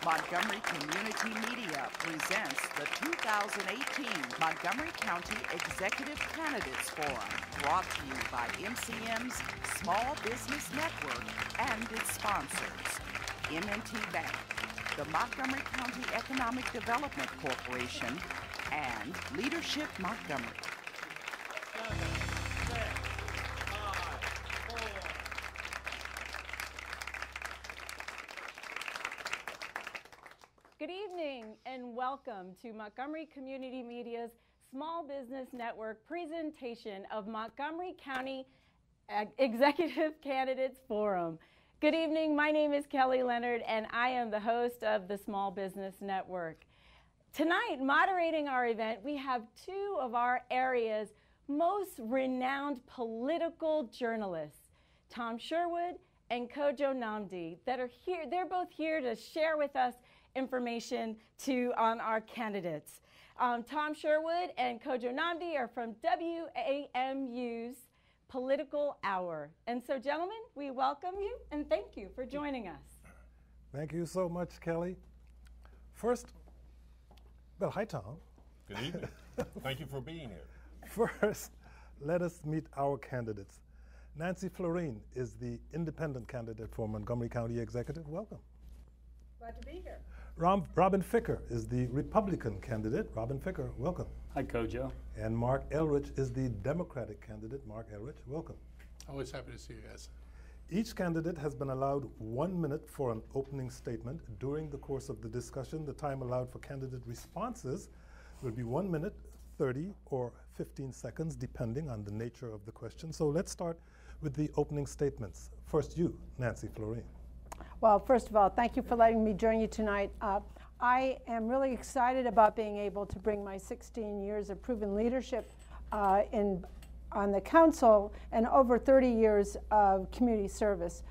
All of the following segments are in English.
Montgomery Community Media presents the 2018 Montgomery County Executive Candidates Forum, brought to you by MCM's Small Business Network and its sponsors, M&T Bank, the Montgomery County Economic Development Corporation, and Leadership Montgomery. 7, 6, 5, 4. Good evening and welcome to Montgomery Community Media's Small Business Network presentation of Montgomery County Executive Candidates Forum. Good evening, my name is Kelly Leonard and I am the host of the Small Business Network. Tonight, moderating our event, we have two of our area's most renowned political journalists, Tom Sherwood and Kojo Nnamdi, that are here. They're both here to share with us information on our candidates. Tom Sherwood and Kojo Nnamdi are from WAMU's Political Hour. And so, gentlemen, we welcome you and thank you for joining us. Thank you so much, Kelly. First, well, hi, Tom. Good evening. Thank you for being here. First, let us meet our candidates. Nancy Floreen is the independent candidate for Montgomery County Executive. Welcome. Glad to be here. Robin Ficker is the Republican candidate. Robin Ficker, welcome. Hi, Kojo. And Marc Elrich is the Democratic candidate. Marc Elrich, welcome. Always happy to see you guys. Each candidate has been allowed 1 minute for an opening statement. During the course of the discussion, the time allowed for candidate responses will be 1 minute, 30 or 15 seconds, depending on the nature of the question. So let's start with the opening statements. First, you, Nancy Floreen. Well, first of all, thank you for letting me join you tonight. I am really excited about being able to bring my 16 years of proven leadership on the council and over 30 years of community service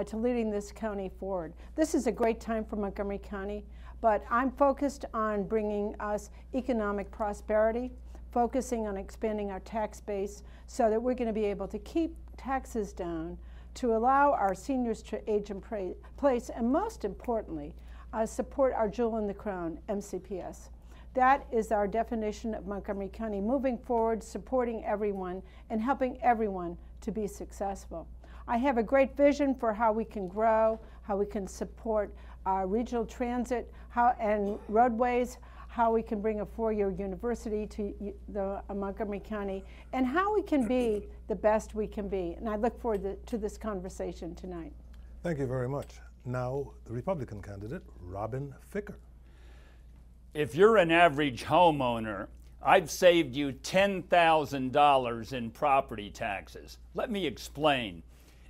to leading this county forward. This is a great time for Montgomery County, but I'm focused on bringing us economic prosperity, focusing on expanding our tax base so that we're going to be able to keep taxes down, to allow our seniors to age in place, and most importantly, support our jewel in the crown, MCPS. That is our definition of Montgomery County, moving forward, supporting everyone, and helping everyone to be successful. I have a great vision for how we can grow, how we can support regional transit and roadways, how we can bring a four-year university to the Montgomery County, and how we can be the best we can be. And I look forward to this conversation tonight. Thank you very much. Now, the Republican candidate, Robin Ficker. If you're an average homeowner, I've saved you $10,000 in property taxes. Let me explain.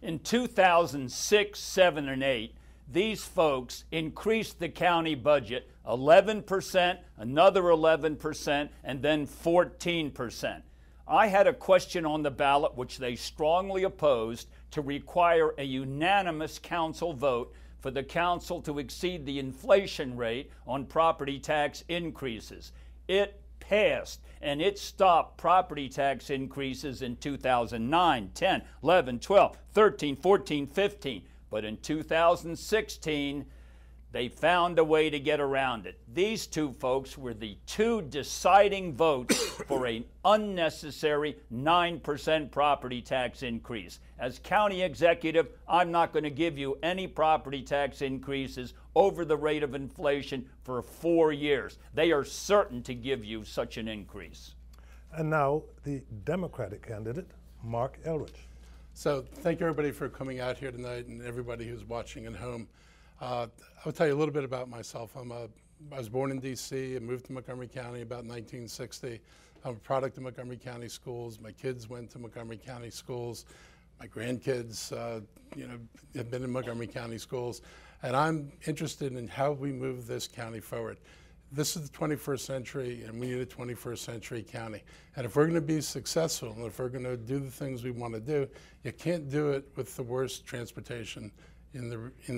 In 2006, 7, and 8, these folks increased the county budget 11%, another 11%, and then 14%. I had a question on the ballot which they strongly opposed to require a unanimous council vote for the council to exceed the inflation rate on property tax increases. It passed, and it stopped property tax increases in 2009, 10, 11, 12, 13, 14, 15. But in 2016, they found a way to get around it. These two folks were the two deciding votes for an unnecessary 9% property tax increase. As county executive, I'm not going to give you any property tax increases over the rate of inflation for 4 years. They are certain to give you such an increase. And now the Democratic candidate, Marc Elrich. So thank you everybody for coming out here tonight and everybody who's watching at home. I'll tell you a little bit about myself. I was born in D.C. and moved to Montgomery County about 1960. I'm a product of Montgomery County schools. My kids went to Montgomery County schools. My grandkids, have been in Montgomery County schools. And I'm interested in how we move this county forward. This is the 21st century, and we need a 21st century county. And if we're going to be successful, and if we're going to do the things we want to do, you can't do it with the worst transportation in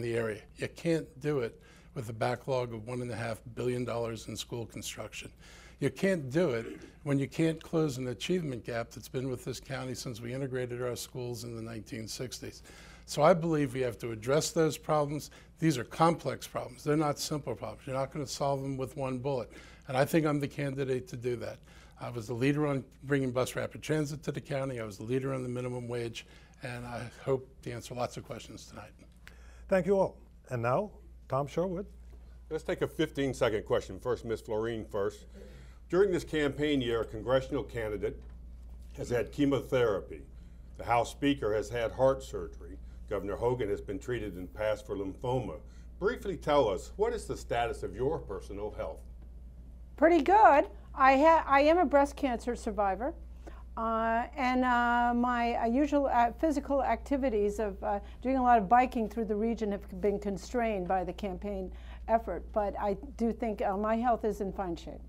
the area. You can't do it with a backlog of $1.5 billion in school construction. You can't do it when you can't close an achievement gap that's been with this county since we integrated our schools in the 1960s. So I believe we have to address those problems. These are complex problems. They're not simple problems. You're not going to solve them with one bullet. And I think I'm the candidate to do that. I was the leader on bringing bus rapid transit to the county. I was the leader on the minimum wage. And I hope to answer lots of questions tonight. Thank you all. And now, Tom Sherwood. Let's take a 15-second question. First, Ms. Floreen first. During this campaign year, a congressional candidate has had chemotherapy. The House Speaker has had heart surgery. Governor Hogan has been treated in the past for lymphoma. Briefly tell us, what is the status of your personal health? Pretty good. I am a breast cancer survivor. And my usual physical activities of doing a lot of biking through the region have been constrained by the campaign effort. But I do think my health is in fine shape.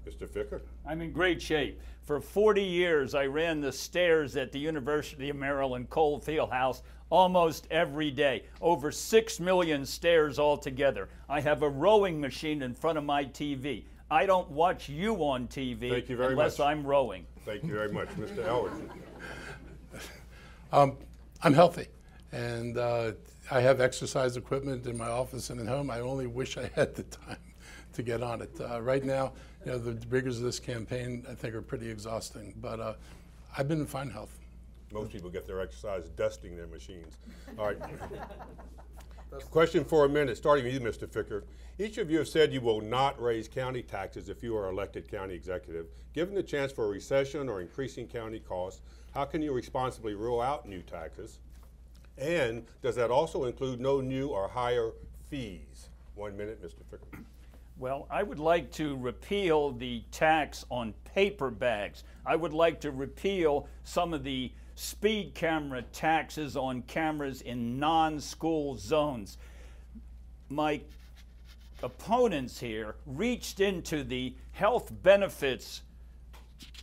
Mr. Ficker? I'm in great shape. For 40 years, I ran the stairs at the University of Maryland Cole Fieldhouse almost every day. Over 6 million stairs altogether. I have a rowing machine in front of my TV. I don't watch you on TV Thank you very unless much. I'm rowing. Thank you very much. Mr. Elrich? I'm healthy, and I have exercise equipment in my office and at home. I only wish I had the time to get on it. Right now, you know, the rigors of this campaign, I think, are pretty exhausting, but I've been in fine health. Most people get their exercise dusting their machines. All right. Question for a minute, starting with you, Mr. Ficker. Each of you have said you will not raise county taxes if you are elected county executive. Given the chance for a recession or increasing county costs, how can you responsibly rule out new taxes? And does that also include no new or higher fees? 1 minute, Mr. Ficker. Well, I would like to repeal the tax on paper bags. I would like to repeal some of the speed camera taxes on cameras in non-school zones. My opponents here reached into the health benefits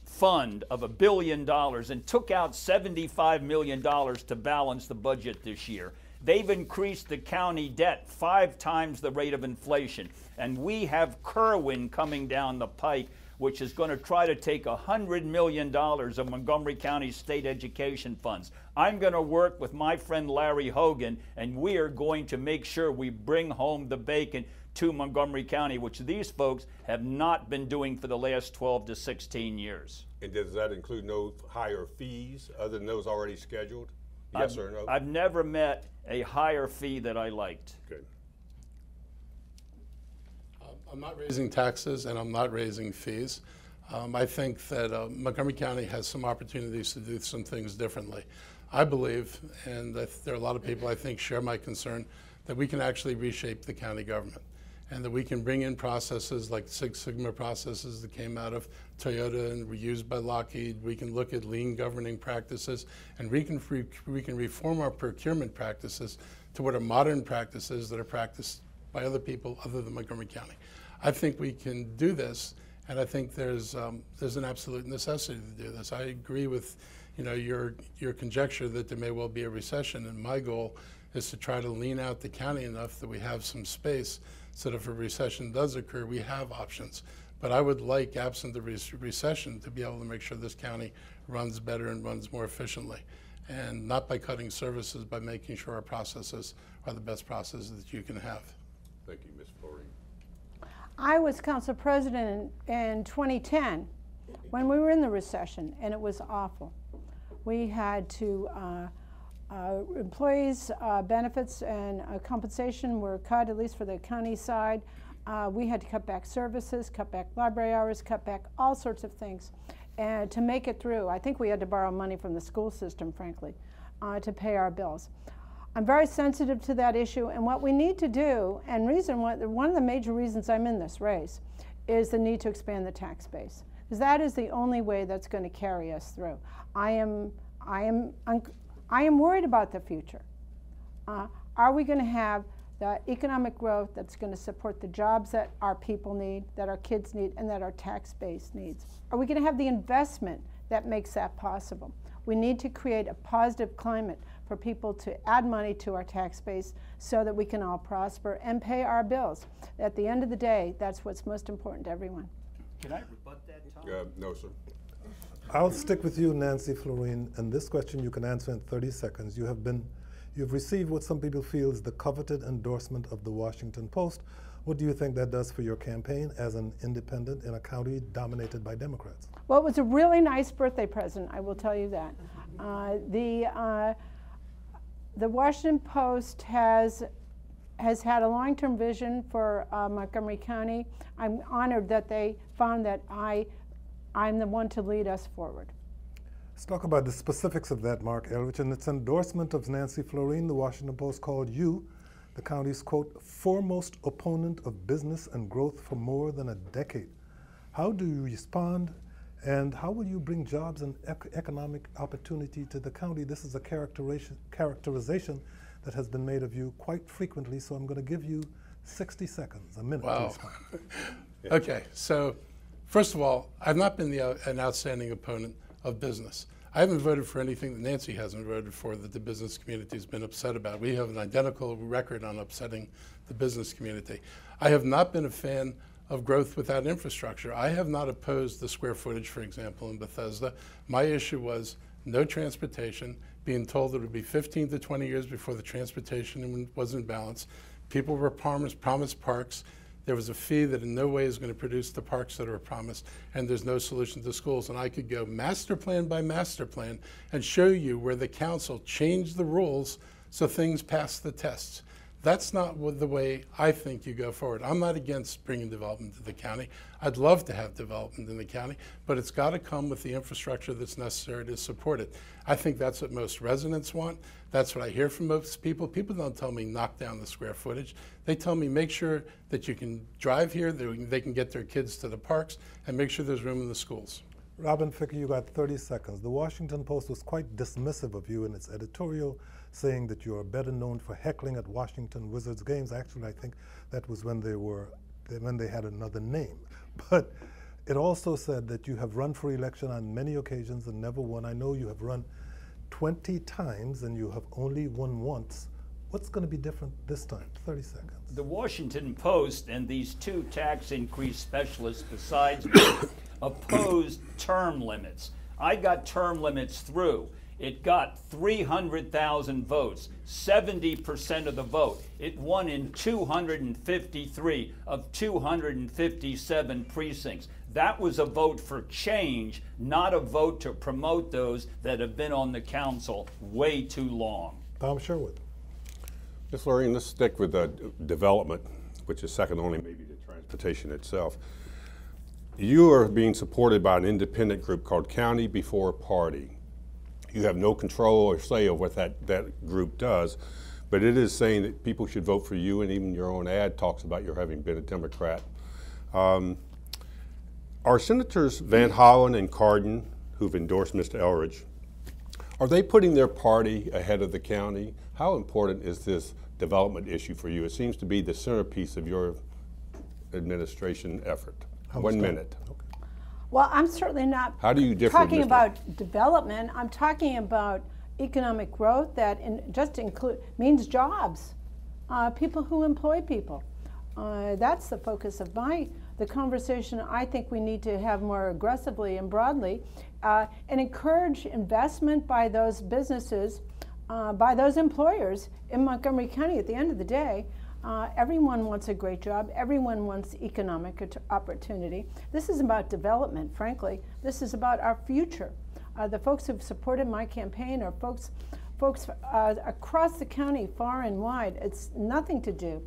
fund of $1 billion and took out $75 million to balance the budget this year. They've increased the county debt 5 times the rate of inflation. And we have Kerwin coming down the pike, which is going to try to take $100 million of Montgomery County state education funds. I'm going to work with my friend Larry Hogan, and we are going to make sure we bring home the bacon to Montgomery County, which these folks have not been doing for the last 12 to 16 years. And does that include no higher fees other than those already scheduled? Yes or no? I've never met a higher fee that I liked. Good. I'm not raising taxes and I'm not raising fees. I think that Montgomery County has some opportunities to do some things differently. I believe, and there are a lot of people I think share my concern, that we can actually reshape the county government and that we can bring in processes like Six Sigma processes that came out of Toyota and were used by Lockheed. We can look at lean governing practices, and we can reform our procurement practices to what are modern practices that are practiced by other people other than Montgomery County. I think we can do this, and I think there's an absolute necessity to do this. I agree with your conjecture that there may well be a recession, and my goal is to try to lean out the county enough that we have some space so that if a recession does occur, we have options. But I would like, absent the recession, to be able to make sure this county runs better and runs more efficiently, and not by cutting services, by making sure our processes are the best processes that you can have. Thank you, Ms. Floreen. I was council president in 2010 when we were in the recession, and it was awful. We had to, employees' benefits and compensation were cut, at least for the county side. We had to cut back services, cut back library hours, cut back all sorts of things. And to make it through, I think we had to borrow money from the school system, frankly, to pay our bills. I'm very sensitive to that issue, and what we need to do, and one of the major reasons I'm in this race, is the need to expand the tax base, because that is the only way that's going to carry us through. I am worried about the future. Are we going to have the economic growth that's going to support the jobs that our people need, that our kids need, and that our tax base needs? Are we going to have the investment that makes that possible? We need to create a positive climate for people to add money to our tax base so that we can all prosper and pay our bills. At the end of the day, that's what's most important to everyone. Can I rebut that, Tom? No, sir. I'll stick with you, Nancy Floreen, and this question you can answer in 30 seconds. You You've received what some people feel is the coveted endorsement of the Washington Post. What do you think that does for your campaign as an independent in a county dominated by Democrats? Well, it was a really nice birthday present, I will tell you that. The Washington Post has had a long-term vision for Montgomery County. I'm honored that they found that I'm the one to lead us forward. Let's talk about the specifics of that, Marc Elrich. In its endorsement of Nancy Floreen, the Washington Post called you the county's, quote, foremost opponent of business and growth for more than a decade. How do you respond, and how will you bring jobs and economic opportunity to the county? This is a characterization that has been made of you quite frequently, so I'm going to give you 60 seconds, a minute to respond. Okay, so first of all, I've not been an outstanding opponent of business. I haven't voted for anything that Nancy hasn't voted for that the business community has been upset about. We have an identical record on upsetting the business community. I have not been a fan of growth without infrastructure. I have not opposed the square footage, for example, in Bethesda. My issue was no transportation, being told that it would be 15 to 20 years before the transportation was in balance. People were promised parks. There was a fee that in no way is going to produce the parks that are promised, and there's no solution to schools. And I could go master plan by master plan and show you where the council changed the rules so things passed the tests. That's not the way I think you go forward. I'm not against bringing development to the county. I'd love to have development in the county, but it's got to come with the infrastructure that's necessary to support it. I think that's what most residents want. That's what I hear from most people. People don't tell me knock down the square footage. They tell me make sure that you can drive here, they can get their kids to the parks, and make sure there's room in the schools. Robin Ficker, you got 30 seconds. The Washington Post was quite dismissive of you in its editorial, saying that you are better known for heckling at Washington Wizards games. Actually, I think that was when they had another name. But it also said that you have run for election on many occasions and never won. I know you have run 20 times and you have only won once. What's going to be different this time? 30 seconds. The Washington Post and these two tax increase specialists besides me opposed term limits. I got term limits through. It got 300,000 votes, 70% of the vote. It won in 253 of 257 precincts. That was a vote for change, not a vote to promote those that have been on the council way too long. Tom Sherwood. Ms. Floreen, let's stick with development, which is second only maybe to transportation itself. You are being supported by an independent group called County Before Party. You have no control or say of what that group does, but it is saying that people should vote for you, and even your own ad talks about your having been a Democrat. Are Senators Van Hollen and Cardin, who've endorsed Mr. Elrich, are they putting their party ahead of the county? How important is this development issue for you? It seems to be the centerpiece of your administration effort. 1 minute. Okay. Well, I'm certainly not How do you differ talking with about development. I'm talking about economic growth that means jobs, people who employ people. That's the focus of the conversation I think we need to have more aggressively and broadly, and encourage investment by those businesses, by those employers in Montgomery County. At the end of the day, everyone wants a great job. Everyone wants economic opportunity. This is about development, frankly. This is about our future. The folks who've supported my campaign are folks across the county, far and wide. It's nothing to do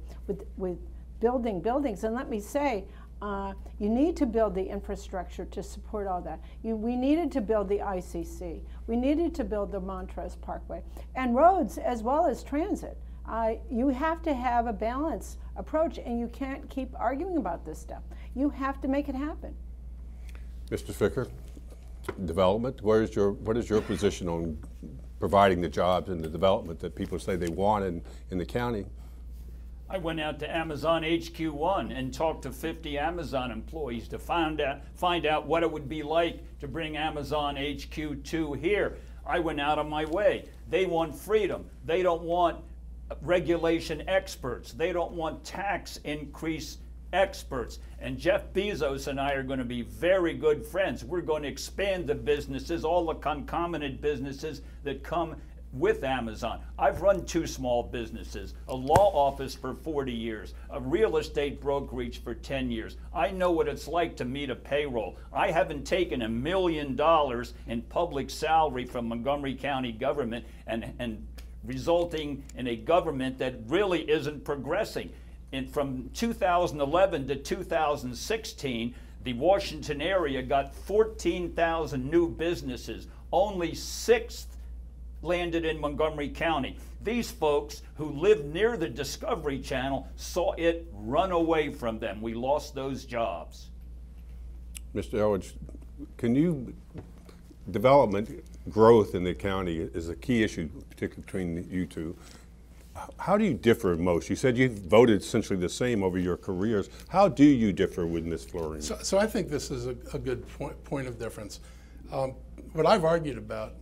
with building buildings. And let me say, you need to build the infrastructure to support all that. We needed to build the ICC. We needed to build the Montrose Parkway. And roads as well as transit. You have to have a balanced approach, and you can't keep arguing about this stuff. You have to make it happen. Mr. Ficker, development, what is your position on providing the jobs and the development that people say they want in the county? I went out to Amazon HQ1 and talked to 50 Amazon employees to find out what it would be like to bring Amazon HQ2 here. I went out on my way. They want freedom. They don't want regulation experts. They don't want tax increase experts. And Jeff Bezos and I are going to be very good friends. We're going to expand the businesses, all the concomitant businesses that come with Amazon. I've run 2 small businesses, a law office for 40 years, a real estate brokerage for 10 years. I know what it's like to meet a payroll. I haven't taken $1 million in public salary from Montgomery County government and resulting in a government that really isn't progressing. And from 2011 to 2016, the Washington area got 14,000 new businesses. Only 6 landed in Montgomery County. These folks who live near the Discovery Channel saw it run away from them. We lost those jobs. Mr. Elrich, development growth in the county is a key issue, particularly between you two. How do you differ most? You said you've voted essentially the same over your careers. How do you differ with Ms. Floreen? So I think this is a good point of difference. What I've argued about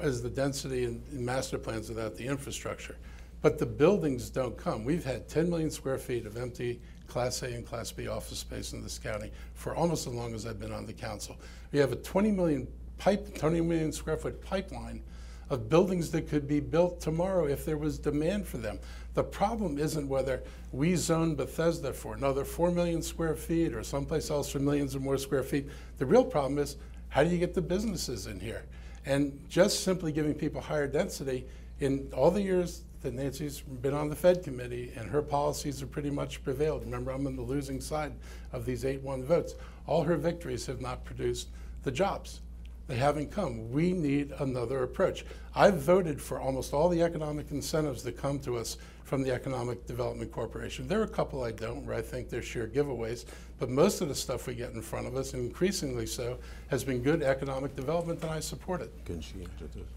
is the density in master plans without the infrastructure. But the buildings don't come. We've had 10 million square feet of empty Class A and Class B office space in this county for almost as long as I've been on the council. We have a 20 million square foot pipeline of buildings that could be built tomorrow if there was demand for them. The problem isn't whether we zone Bethesda for another 4 million square feet or someplace else for millions or more square feet. The real problem is, how do you get the businesses in here? And just simply giving people higher density, in all the years that Nancy's been on the Fed committee and her policies have pretty much prevailed. Remember, I'm on the losing side of these 8-1 votes. All her victories have not produced the jobs. They haven't come. We need another approach. I've voted for almost all the economic incentives that come to us from the Economic Development Corporation. There are a couple I don't, where I think they're sheer giveaways, but most of the stuff we get in front of us, and increasingly so, has been good economic development, and I support it. Can she answer this?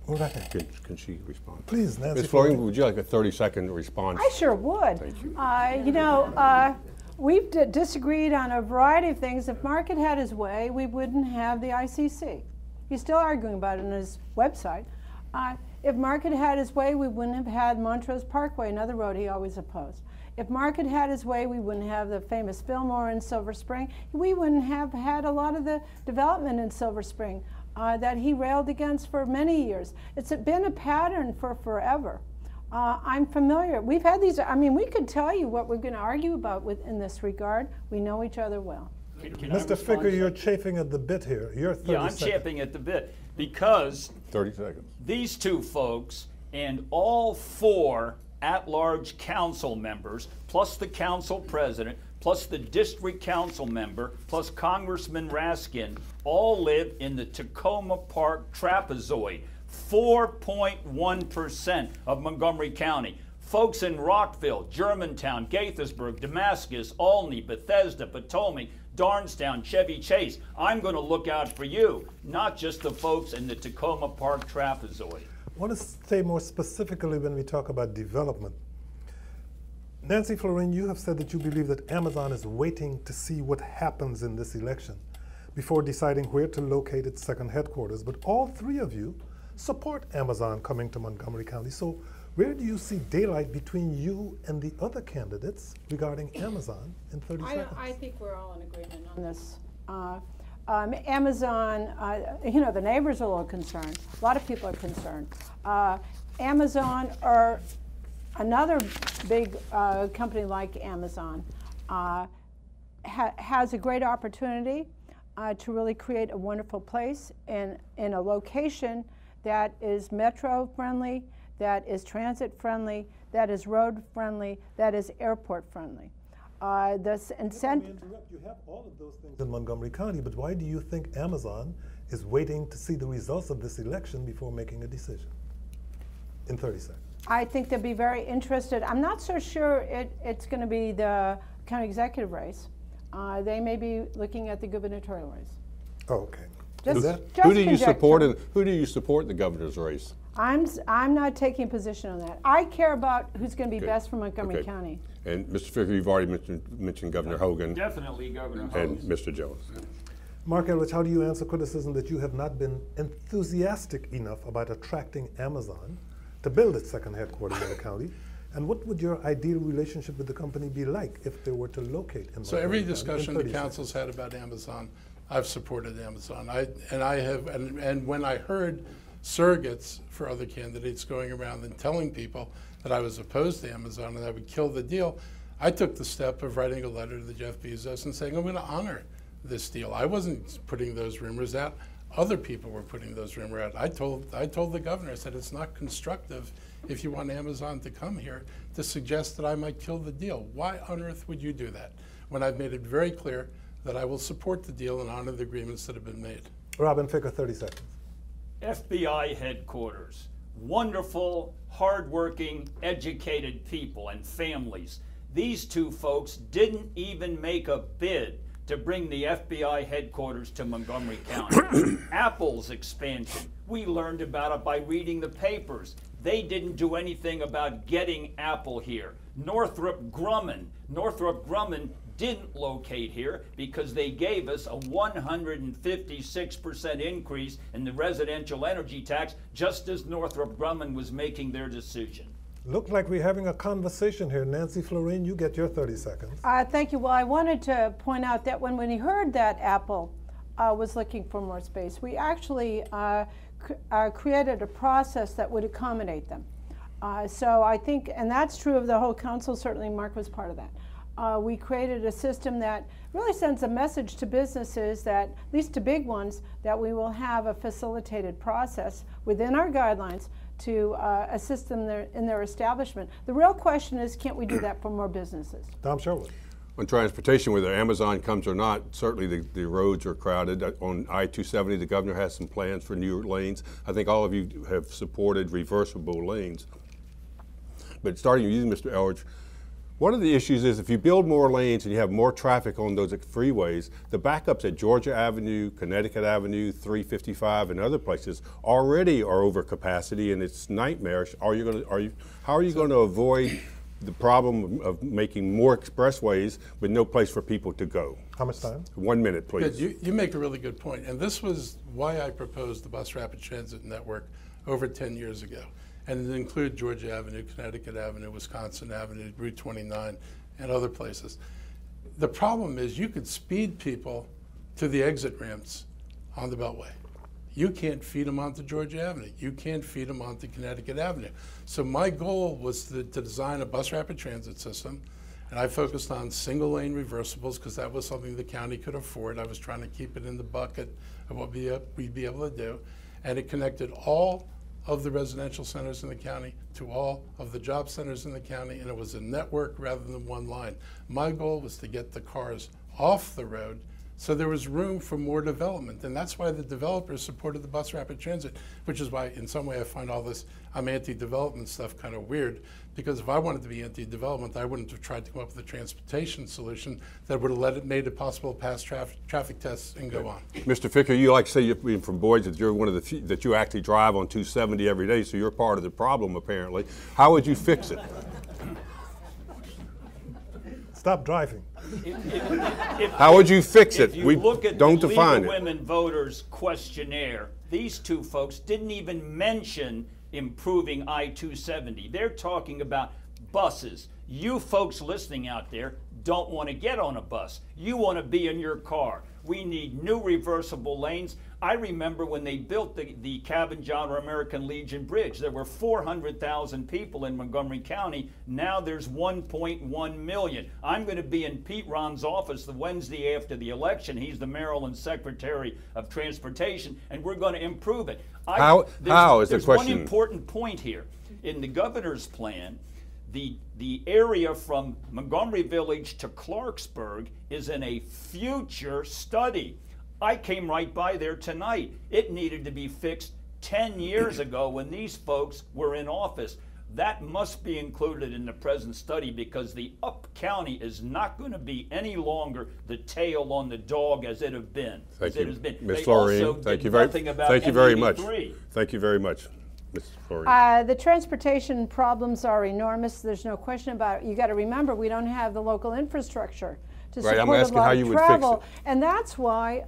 Go right ahead. Can she respond? Please, Nancy. Ms. Floreen, would you like a 30-second response? I sure would. Thank you. We've disagreed on a variety of things. If Marc had had his way, we wouldn't have the ICC. He's still arguing about it on his website. If Marc had had his way, we wouldn't have had Montrose Parkway, another road he always opposed. If Marc had had his way, we wouldn't have the famous Fillmore in Silver Spring. We wouldn't have had a lot of the development in Silver Spring that he railed against for many years. It's been a pattern for forever. I'm familiar. We've had these, we could tell you what we're going to argue about in this regard. We know each other well. Can Mr. Ficker, you're chafing at the bit here. You're 30 Yeah, I'm seconds. chafing at the bit because 30 seconds. these 2 folks and all 4 at-large council members, plus the council president, plus the district council member, plus Congressman Raskin, all live in the Tacoma Park trapezoid, 4.1% of Montgomery County. Folks in Rockville, Germantown, Gaithersburg, Damascus, Olney, Bethesda, Potomac, Darnestown, Chevy Chase. I'm going to look out for you, not just the folks in the Tacoma Park trapezoid. I want to say more specifically when we talk about development. Nancy Floreen, you have said that you believe that Amazon is waiting to see what happens in this election before deciding where to locate its second headquarters. But all 3 of you support Amazon coming to Montgomery County. So where do you see daylight between you and the other candidates regarding Amazon in 30 seconds? I think we're all in agreement on this. Amazon, the neighbors are a little concerned. A lot of people are concerned. Amazon, or another big company like Amazon, has a great opportunity to really create a wonderful place in a location that is metro friendly, that is transit friendly, that is road friendly, that is airport friendly. This incentive. You have all of those things in Montgomery County, but why do you think Amazon is waiting to see the results of this election before making a decision? In 30 seconds. I think they'll be very interested. I'm not so sure it's going to be the county executive race. They may be looking at the gubernatorial race. Oh, okay. Just Who do you support? conjecture. Who do you support in the governor's race? I'm not taking a position on that. I care about who's going to be Okay. best for Montgomery Okay. County. And Mr. Ficker, you've already mentioned Governor Hogan Definitely Governor and Hogan. Mr. Jones. Marc Elrich, how do you answer criticism that you have not been enthusiastic enough about attracting Amazon to build its second headquarters in the county? And what would your ideal relationship with the company be like if they were to locate in So every Montgomery County in discussion the 30 council's had about Amazon, I've supported Amazon. And when I heard surrogates for other candidates going around and telling people that I was opposed to Amazon and I would kill the deal, I took the step of writing a letter to Jeff Bezos and saying, I'm going to honor this deal. I wasn't putting those rumors out. Other people were putting those rumors out. I told the governor, I said, it's not constructive if you want Amazon to come here to suggest that I might kill the deal. Why on earth would you do that when I've made it very clear that I will support the deal and honor the agreements that have been made? Robin Ficker, 30 seconds. FBI headquarters, wonderful, hardworking, educated people and families. These two folks didn't even make a bid to bring the FBI headquarters to Montgomery County. Apple's expansion, we learned about it by reading the papers. They didn't do anything about getting Apple here. Northrop Grumman didn't locate here because they gave us a 156% increase in the residential energy tax just as Northrop Grumman was making their decision. Look like we're having a conversation here. Nancy Floreen, you get your 30 seconds. Thank you. Well, I wanted to point out that when we heard that Apple was looking for more space, we actually created a process that would accommodate them. So I think, and that's true of the whole council, certainly Marc was part of that. We created a system that really sends a message to businesses, that, at least to big ones, that we will have a facilitated process within our guidelines to assist them in their establishment. The real question is, can't we do that for more businesses? Tom Sherwood. On transportation, whether Amazon comes or not, certainly the roads are crowded. On I-270, the governor has some plans for new lanes. I think all of you have supported reversible lanes. But starting with you, Mr. Elrich, one of the issues is if you build more lanes and you have more traffic on those freeways, the backups at Georgia Avenue, Connecticut Avenue, 355, and other places already are over capacity, and it's nightmarish. How are you going to avoid the problem of making more expressways with no place for people to go? How much time? 1 minute, please. Good. You make a really good point, and this was why I proposed the bus rapid transit network over 10 years ago. And it included Georgia Avenue, Connecticut Avenue, Wisconsin Avenue, Route 29, and other places. The problem is you could speed people to the exit ramps on the Beltway. You can't feed them onto Georgia Avenue. You can't feed them onto Connecticut Avenue. So my goal was to design a bus rapid transit system, and I focused on single lane reversibles because that was something the county could afford. I was trying to keep it in the bucket of what we'd be able to do. And it connected all of the residential centers in the county to all of the job centers in the county, and it was a network rather than one line. My goal was to get the cars off the road so there was room for more development, and that's why the developers supported the bus rapid transit, which is why in some way I find all this I'm anti-development stuff kind of weird, because if I wanted to be anti-development, I wouldn't have tried to come up with a transportation solution that would have made it possible to pass traffic tests and go on. Mr. Ficker, you like to say you're being from Boys that you're one of the few that you actually drive on 270 every day, so you're part of the problem apparently. How would you fix it? Stop driving. How would you fix it? If you look at the League of it. Women Voters questionnaire, these two folks didn't even mention improving I-270. They're talking about buses. You folks listening out there don't want to get on a bus. You want to be in your car. We need new reversible lanes. I remember when they built the Cabin John or American Legion Bridge, there were 400,000 people in Montgomery County. Now there's 1.1 million. I'm going to be in Pete Ron's office the Wednesday after the election. He's the Maryland Secretary of Transportation, and we're going to improve it. How is the question? There's one important point here. In the governor's plan, the area from Montgomery Village to Clarksburg is in a future study. I came right by there tonight. It needed to be fixed 10 years ago when these folks were in office. That must be included in the present study because the Up County is not going to be any longer the tail on the dog as it has been. Thank you, Ms. Floreen. Thank you very much. Thank you very much. The transportation problems are enormous. There's no question about it. You got to remember, we don't have the local infrastructure to support I'm asking a lot how of you travel, would fix it. and that's why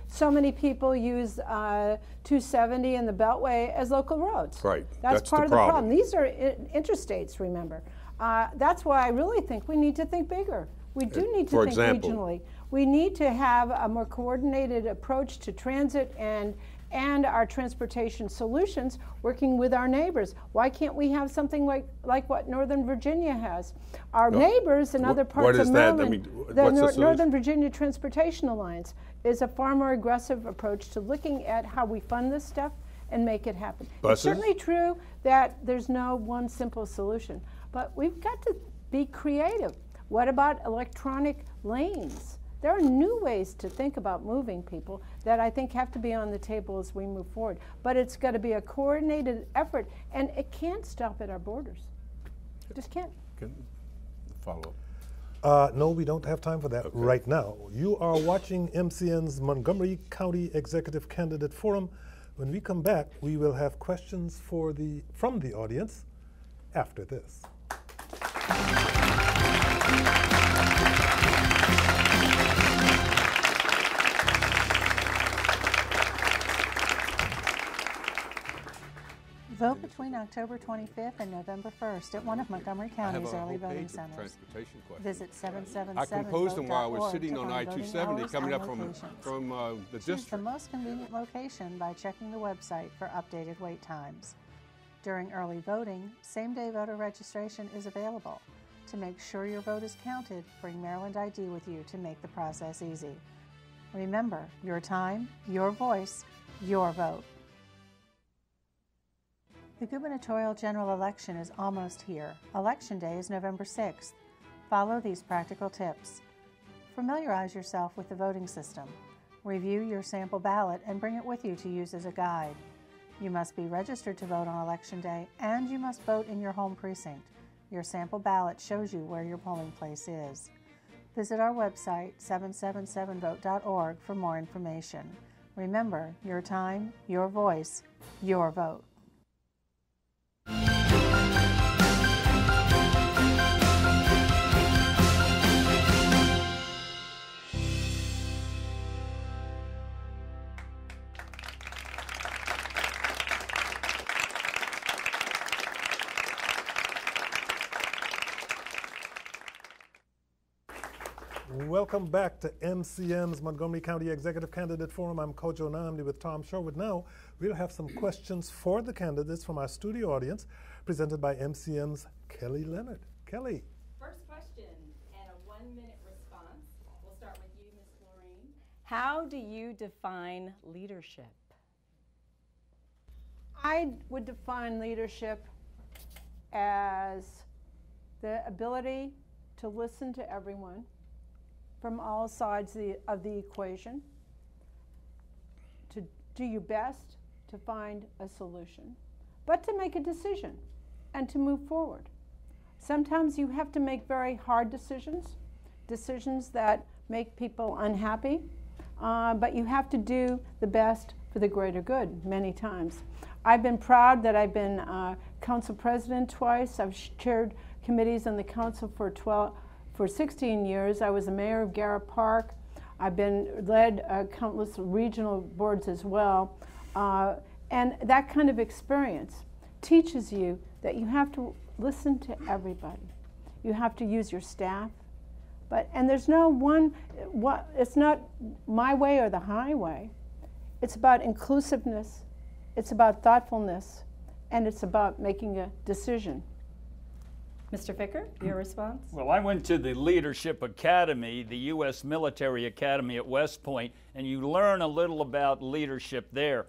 so many people use 270 and the Beltway as local roads. Right. That's part of the problem. These are interstates. Remember, that's why I really think we need to think bigger. We do need to think regionally. We need to have a more coordinated approach to transit and and our transportation solutions, working with our neighbors. Why can't we have something like what Northern Virginia has? Our neighbors in other parts of Maryland, the Northern Virginia Transportation Alliance is a far more aggressive approach to looking at how we fund this stuff and make it happen. Buses? It's certainly true that there's no one simple solution, but we've got to be creative. What about electronic lanes? There are new ways to think about moving people that I think have to be on the table as we move forward. But it's got to be a coordinated effort, and it can't stop at our borders. It just can't. Can follow up. No, we don't have time for that right now. You are watching MCN's Montgomery County Executive Candidate Forum. When we come back, we will have questions from the audience after this. Vote between October 25th and November 1st at one of Montgomery County's early voting centers. Visit 777vote.org. I composed them while I was sitting on I-270 coming up from the Choose district. the most convenient location by checking the website for updated wait times. During early voting, same-day voter registration is available. To make sure your vote is counted, bring Maryland ID with you to make the process easy. Remember, your time, your voice, your vote. The gubernatorial general election is almost here. Election day is November 6th. Follow these practical tips. Familiarize yourself with the voting system. Review your sample ballot and bring it with you to use as a guide. You must be registered to vote on Election day, and you must vote in your home precinct. Your sample ballot shows you where your polling place is. Visit our website, 777vote.org, for more information. Remember, your time, your voice, your vote. Welcome back to MCM's Montgomery County Executive Candidate Forum. I'm Kojo Nnamdi with Tom Sherwood. Now, we'll have some questions for the candidates from our studio audience, presented by MCM's Kelly Leonard. Kelly. First question, and a 1-minute response. We'll start with you, Ms. Floreen. How do you define leadership? I would define leadership as the ability to listen to everyone from all sides of the equation, to do your best to find a solution, but to make a decision and to move forward. Sometimes you have to make very hard decisions, decisions that make people unhappy, but you have to do the best for the greater good many times. I've been proud that I've been council president twice. I've chaired committees on the council for 16 years. I was the mayor of Garrett Park. I've led countless regional boards as well. And that kind of experience teaches you that you have to listen to everybody. You have to use your staff. And there's no it's not my way or the highway. It's about inclusiveness, it's about thoughtfulness, and it's about making a decision. Mr. Ficker, your response? Well, I went to the Leadership Academy, the U.S. Military Academy at West Point, and you learn a little about leadership there.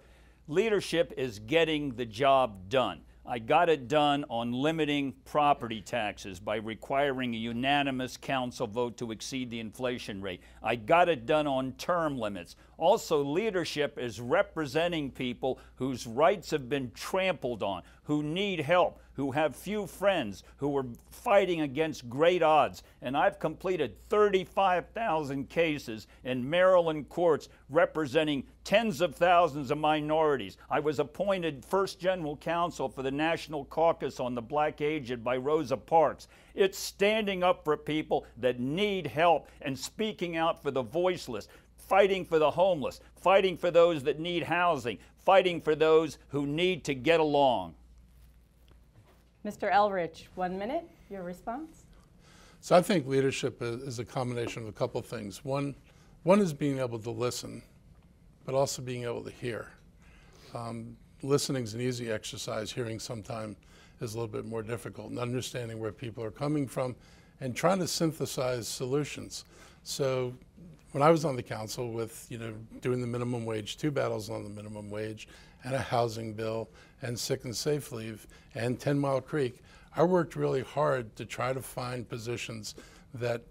Leadership is getting the job done. I got it done on limiting property taxes by requiring a unanimous council vote to exceed the inflation rate. I got it done on term limits. Also, leadership is representing people whose rights have been trampled on, who need help, who have few friends, who are fighting against great odds. And I've completed 35,000 cases in Maryland courts representing tens of thousands of minorities. I was appointed first general counsel for the National Caucus on the Black Aged by Rosa Parks. It's standing up for people that need help and speaking out for the voiceless, fighting for the homeless, fighting for those that need housing, fighting for those who need to get along. Mr. Elrich, 1 minute, your response? So I think leadership is a combination of a couple things. One is being able to listen, but also being able to hear. Listening's an easy exercise. Hearing sometimes is a little bit more difficult, and understanding where people are coming from and trying to synthesize solutions. So when I was on the council with, doing the minimum wage, 2 battles on the minimum wage, and a housing bill, and sick and safe leave, and 10 Mile Creek, I worked really hard to try to find positions that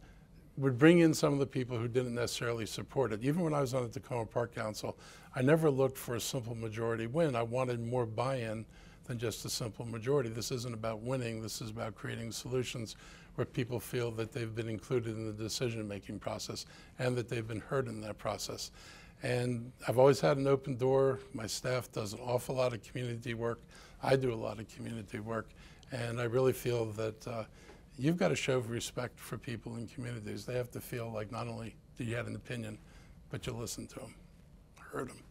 would bring in some of the people who didn't necessarily support it. Even when I was on the Tacoma Park Council, I never looked for a simple majority win. I wanted more buy-in than just a simple majority. This isn't about winning. This is about creating solutions where people feel that they've been included in the decision-making process and that they've been heard in that process. And I've always had an open door. My staff does an awful lot of community work. I do a lot of community work. And I really feel that you've got to show respect for people in communities. They have to feel like not only do you have an opinion, but you listen to them, heard them.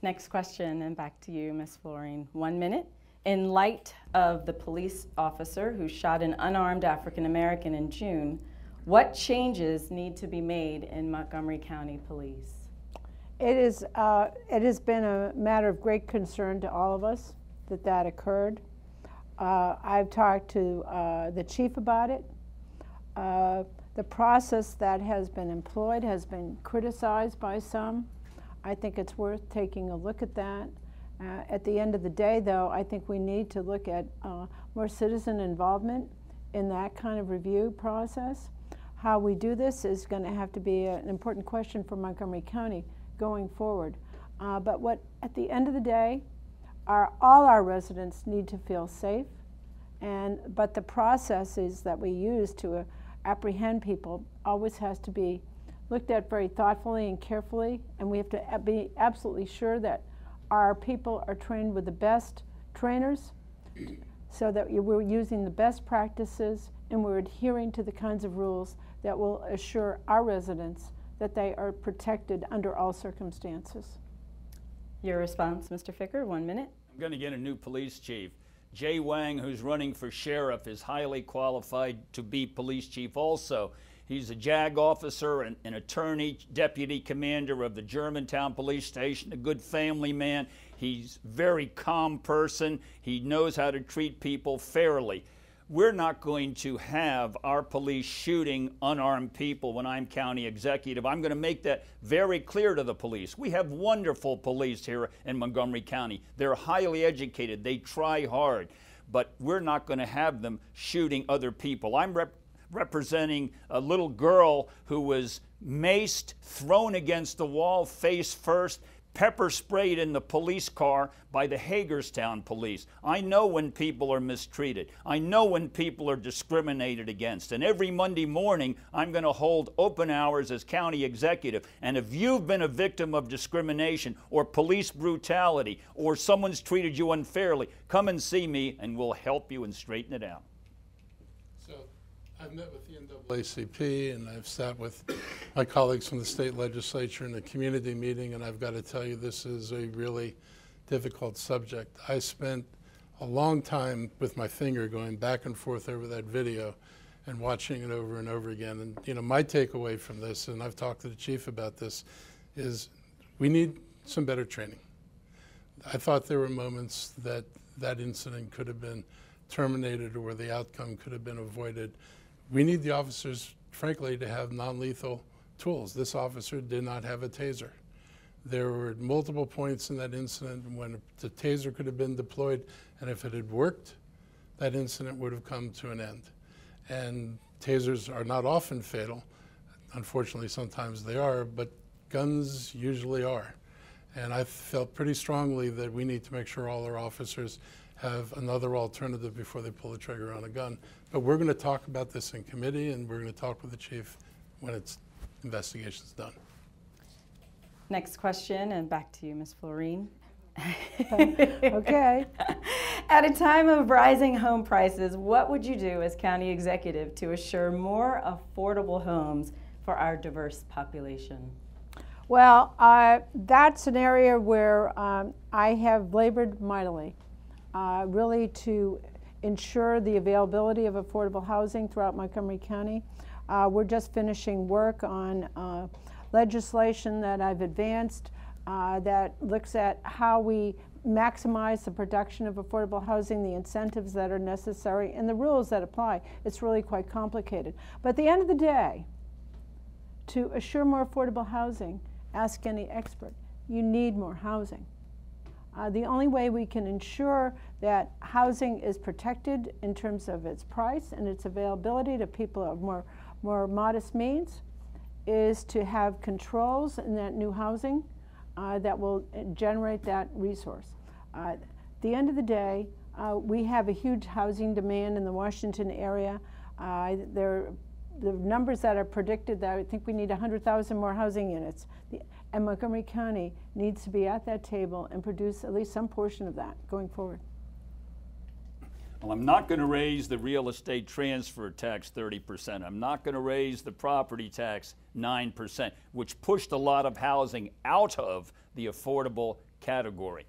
Next question, and back to you, Ms. Floreen. 1 minute. In light of the police officer who shot an unarmed African American in June, what changes need to be made in Montgomery County Police? It has been a matter of great concern to all of us that occurred. I've talked to the chief about it. The process that has been employed has been criticized by some. I think it's worth taking a look at that. At the end of the day, though, I think we need to look at more citizen involvement in that kind of review process. How we do this is going to have to be an important question for Montgomery County going forward. But at the end of the day, all our residents need to feel safe, but the processes that we use to apprehend people always has to be looked at very thoughtfully and carefully, and we have to be absolutely sure that our people are trained with the best trainers so that we're using the best practices and we're adhering to the kinds of rules that will assure our residents that they are protected under all circumstances. Your response, Mr. Ficker, 1 minute. I'm going to get a new police chief. Jay Wang, who's running for sheriff, is highly qualified to be police chief also. He's a JAG officer, an attorney, deputy commander of the Germantown police station, a good family man. He's a very calm person. He knows how to treat people fairly. We're not going to have our police shooting unarmed people when I'm county executive. I'm going to make that very clear to the police. We have wonderful police here in Montgomery County. They're highly educated. They try hard. But we're not going to have them shooting other people. I'm representing a little girl who was maced, thrown against the wall face first, pepper sprayed in the police car by the Hagerstown police. I know when people are mistreated. I know when people are discriminated against. And every Monday morning, I'm going to hold open hours as county executive. And if you've been a victim of discrimination or police brutality or someone's treated you unfairly, come and see me and we'll help you and straighten it out. I've met with the NAACP and I've sat with my colleagues from the state legislature in a community meeting, and I've got to tell you this is a really difficult subject. I spent a long time with my finger going back and forth over that video and watching it over and over again. And my takeaway from this, and I've talked to the chief about this, is we need some better training. I thought there were moments that that incident could have been terminated or where the outcome could have been avoided. We need the officers, frankly, to have non-lethal tools. This officer did not have a taser. There were multiple points in that incident when the taser could have been deployed, and if it had worked, that incident would have come to an end. And tasers are not often fatal. Unfortunately, sometimes they are, but guns usually are. And I felt pretty strongly that we need to make sure all our officers have another alternative before they pull the trigger on a gun. But we're going to talk about this in committee, and we're going to talk with the chief when its investigation's done. Next question, and back to you, Ms. Floreen. Okay. At a time of rising home prices, what would you do as county executive to assure more affordable homes for our diverse population? Well, that's an area where I have labored mightily, really to ensure the availability of affordable housing throughout Montgomery County. We're just finishing work on legislation that I've advanced that looks at how we maximize the production of affordable housing, the incentives that are necessary, and the rules that apply. It's really quite complicated. But at the end of the day, to assure more affordable housing, ask any expert, you need more housing. The only way we can ensure that housing is protected in terms of its price and its availability to people of more modest means is to have controls in that new housing that will generate that resource. At the end of the day, we have a huge housing demand in the Washington area. The numbers that are predicted, that I think we need 100,000 more housing units. And Montgomery County needs to be at that table and produce at least some portion of that going forward. Well, I'm not going to raise the real estate transfer tax 30%. I'm not going to raise the property tax 9%, which pushed a lot of housing out of the affordable category.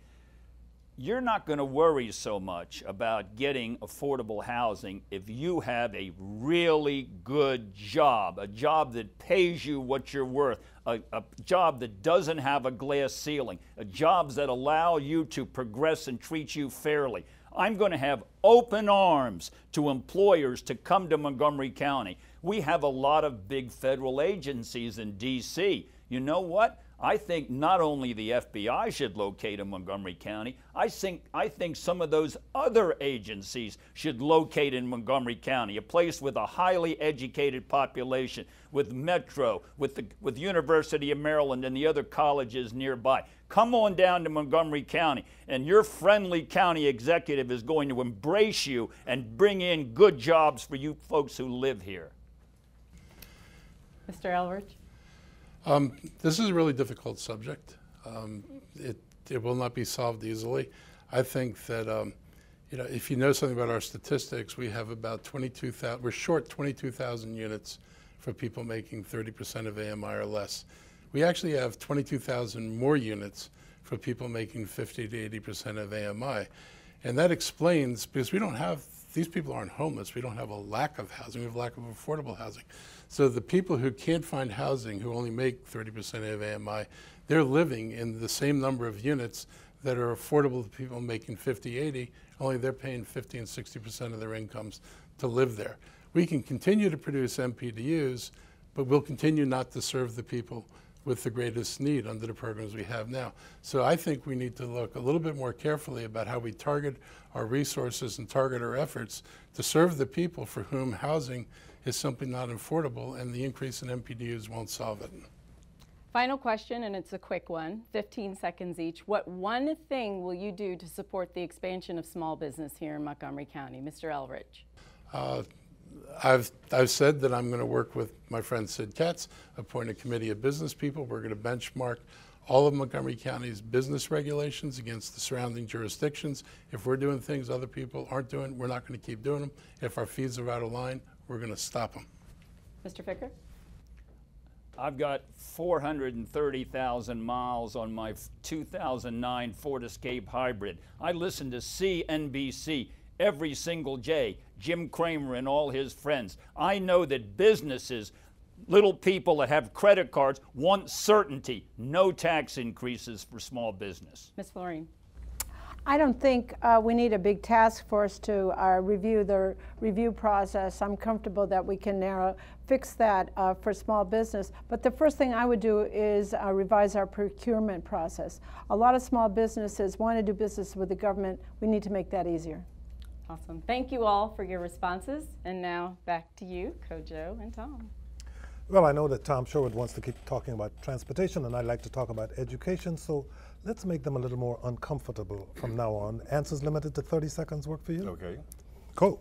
You're not going to worry so much about getting affordable housing if you have a really good job, a job that pays you what you're worth, a job that doesn't have a glass ceiling, jobs that allow you to progress and treat you fairly. I'm going to have open arms to employers to come to Montgomery County. We have a lot of big federal agencies in D.C. You know what? I think not only the FBI should locate in Montgomery County, I think some of those other agencies should locate in Montgomery County, a place with a highly educated population, with Metro, with University of Maryland and the other colleges nearby. Come on down to Montgomery County, and your friendly county executive is going to embrace you and bring in good jobs for you folks who live here. Mr. Elrich? This is a really difficult subject. It will not be solved easily. I think that if you know something about our statistics, we have about 22,000. We're short 22,000 units for people making 30% of AMI or less. We actually have 22,000 more units for people making 50 to 80% of AMI, and that explains because we don't have. These people aren't homeless. We don't have a lack of housing. We have a lack of affordable housing. So the people who can't find housing, who only make 30% of AMI, they're living in the same number of units that are affordable to people making 50, 80, only they're paying 50 and 60% of their incomes to live there. We can continue to produce MPDUs, but we'll continue not to serve the people with the greatest need under the programs we have now. So I think we need to look a little bit more carefully about how we target our resources and target our efforts to serve the people for whom housing is simply not affordable, and the increase in MPDUs won't solve it. Final question, and it's a quick one, 15 seconds each. What one thing will you do to support the expansion of small business here in Montgomery County? Mr. Elrich. I've said that I'm going to work with my friend Sid Katz, appoint a committee of business people. We're going to benchmark all of Montgomery County's business regulations against the surrounding jurisdictions. If we're doing things other people aren't doing, we're not going to keep doing them. If our fees are out of line, we're going to stop them. Mr. Ficker? I've got 430,000 miles on my 2009 Ford Escape Hybrid. I listen to CNBC every single day, Jim Cramer and all his friends. I know that businesses, little people that have credit cards, want certainty, no tax increases for small business. Ms. Floreen. I don't think we need a big task force to review the review process. I'm comfortable that we can fix that for small business. But the first thing I would do is revise our procurement process. A lot of small businesses want to do business with the government. We need to make that easier. Awesome. Thank you all for your responses. And now back to you, Kojo and Tom. Well, I know that Tom Sherwood wants to keep talking about transportation, and I'd like to talk about education, so let's make them a little more uncomfortable from now on. Answers limited to 30 seconds work for you? Okay. Cool.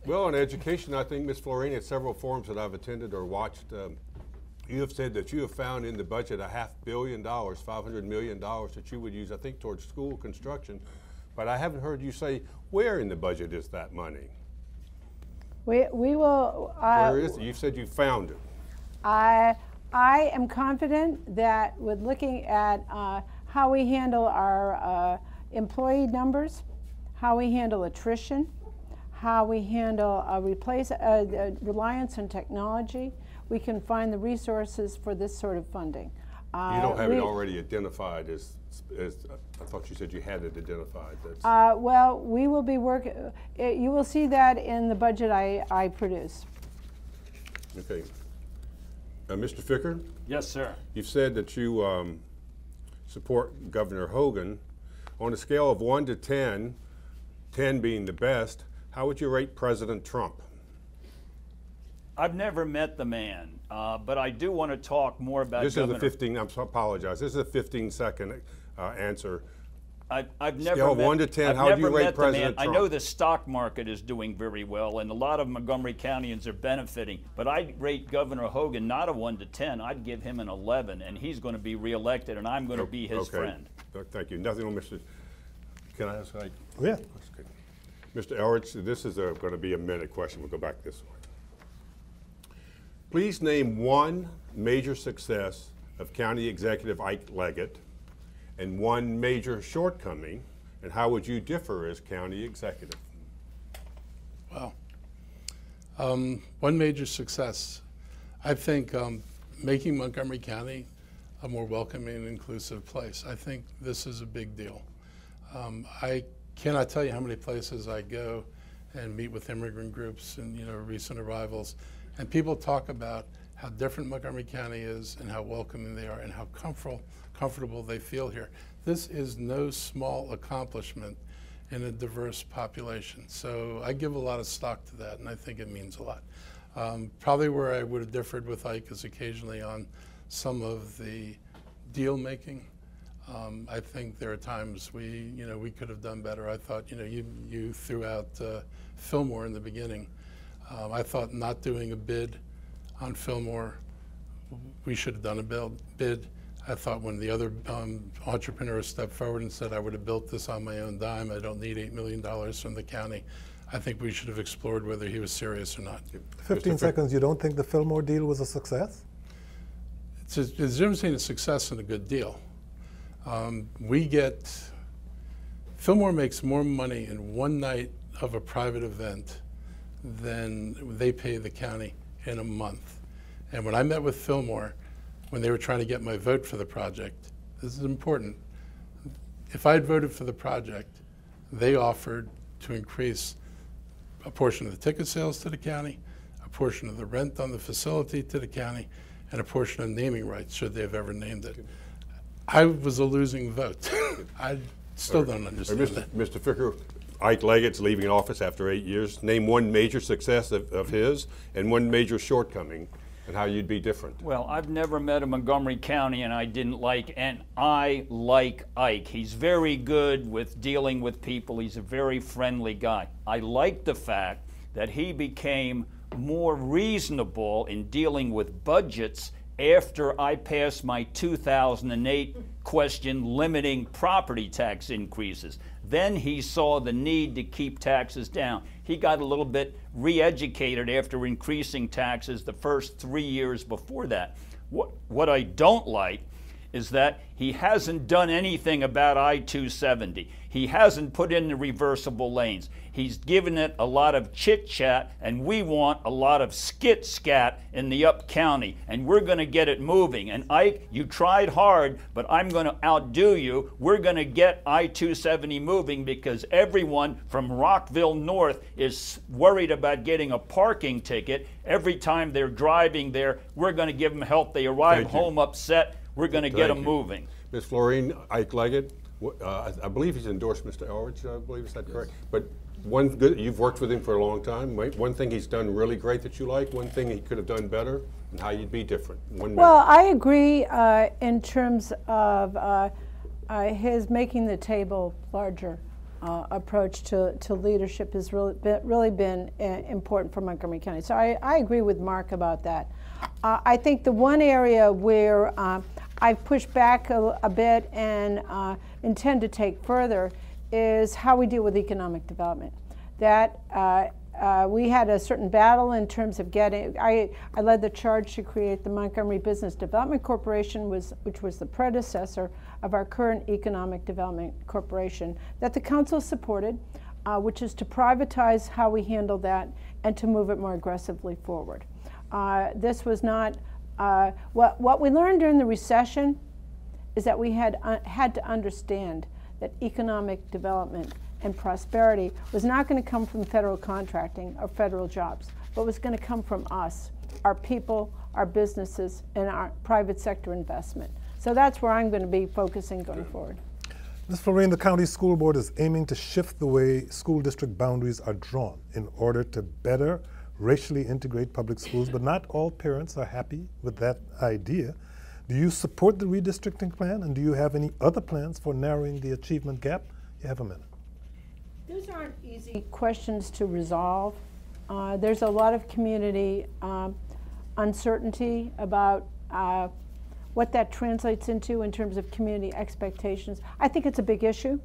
Well, on education, I think, Ms. Floreen, at several forums that I've attended or watched, you have said that you have found in the budget $500 million, $500 million that you would use, I think, towards school construction. But I haven't heard you say where in the budget is that money? We will. Where is it? You said you found it. I am confident that with looking at how we handle our employee numbers, how we handle attrition, how we handle reliance on technology, we can find the resources for this sort of funding. You don't have it already identified as I thought you said you had it identified. Well, we will be working, you will see that in the budget I produce. Okay. Mr. Ficker? Yes, sir. You've said that you support Governor Hogan. On a scale of 1 to 10, 10 being the best, how would you rate President Trump? I've never met the man, but I do want to talk more about Governor. This is a 15, I apologize, this is a 15-second answer. I've never Scale of 1 to 10, how would you rate President Trump? I know the stock market is doing very well, and a lot of Montgomery Countyans are benefiting, but I'd rate Governor Hogan not a 1 to 10, I'd give him an 11, and he's going to be reelected, and I'm going to be his friend. Thank you. Nothing on Mr. Can I ask? Yeah. Okay. Mr. Elrich, this is going to be a minute question. We'll go back this way. Please name one major success of County Executive Ike Leggett and one major shortcoming, and how would you differ as County Executive? Wow. One major success, I think making Montgomery County a more welcoming and inclusive place. I think this is a big deal. I cannot tell you how many places I go and meet with immigrant groups and recent arrivals, and people talk about how different Montgomery County is and how welcoming they are and how comfortable they feel here. This is no small accomplishment in a diverse population. So I give a lot of stock to that, and I think it means a lot. Probably where I would have differed with Ike is occasionally on some of the deal making. I think there are times we could have done better. I thought, you threw out Fillmore in the beginning. I thought not doing a bid on Fillmore, we should have done a bid. I thought when the other entrepreneurs stepped forward and said, I would have built this on my own dime, I don't need $8 million from the county, I think we should have explored whether he was serious or not. 15 seconds, you don't think the Fillmore deal was a success? It's a difference between a success and a good deal. Fillmore makes more money in one night of a private event than they pay the county in a month. And when I met with Fillmore, when they were trying to get my vote for the project, this is important. If I had voted for the project, they offered to increase a portion of the ticket sales to the county, a portion of the rent on the facility to the county, and a portion of naming rights, should they have ever named it. I was a losing vote. I still don't understand that. Mr. Ficker, Ike Leggett's leaving office after 8 years. Name one major success of his and one major shortcoming, and how you'd be different. Well, I've never met a Montgomery County and I didn't like, and I like Ike. He's very good with dealing with people. He's a very friendly guy. I like the fact that he became more reasonable in dealing with budgets after I passed my 2008 question limiting property tax increases. Then he saw the need to keep taxes down. He got a little bit re-educated after increasing taxes the first 3 years before that. What I don't like is that he hasn't done anything about I-270. He hasn't put in the reversible lanes. He's given it a lot of chit-chat, and we want a lot of skit-scat in the up county, and we're going to get it moving. And Ike, you tried hard, but I'm going to outdo you. We're going to get I-270 moving because everyone from Rockville North is worried about getting a parking ticket. Every time they're driving there, we're going to give them help. They arrive home upset. We're going to get them moving. Ms. Floreen, Ike Leggett, I believe he's endorsed Mr. Elrich, I believe, is that correct? But you've worked with him for a long time. One thing he's done really great that you like, one thing he could have done better, and how you'd be different. Well, I agree in terms of his making the table larger approach to leadership has really been important for Montgomery County. So I agree with Marc about that. I think the one area where I've pushed back a bit and intend to take further is how we deal with economic development. That we had a certain battle in terms of getting, I led the charge to create the Montgomery Business Development Corporation, which was the predecessor of our current Economic Development Corporation, that the council supported, which is to privatize how we handle that and to move it more aggressively forward. This was not What we learned during the recession is that we had to understand that economic development and prosperity was not going to come from federal contracting or federal jobs, but was going to come from us, our people, our businesses, and our private sector investment. So that's where I'm going to be focusing going forward. Ms. Floreen, the county school board is aiming to shift the way school district boundaries are drawn in order to better racially integrate public schools, but not all parents are happy with that idea. Do you support the redistricting plan, and do you have any other plans for narrowing the achievement gap? You have a minute. Those aren't easy questions to resolve. There's a lot of community uncertainty about what that translates into in terms of community expectations. I think it's a big issue.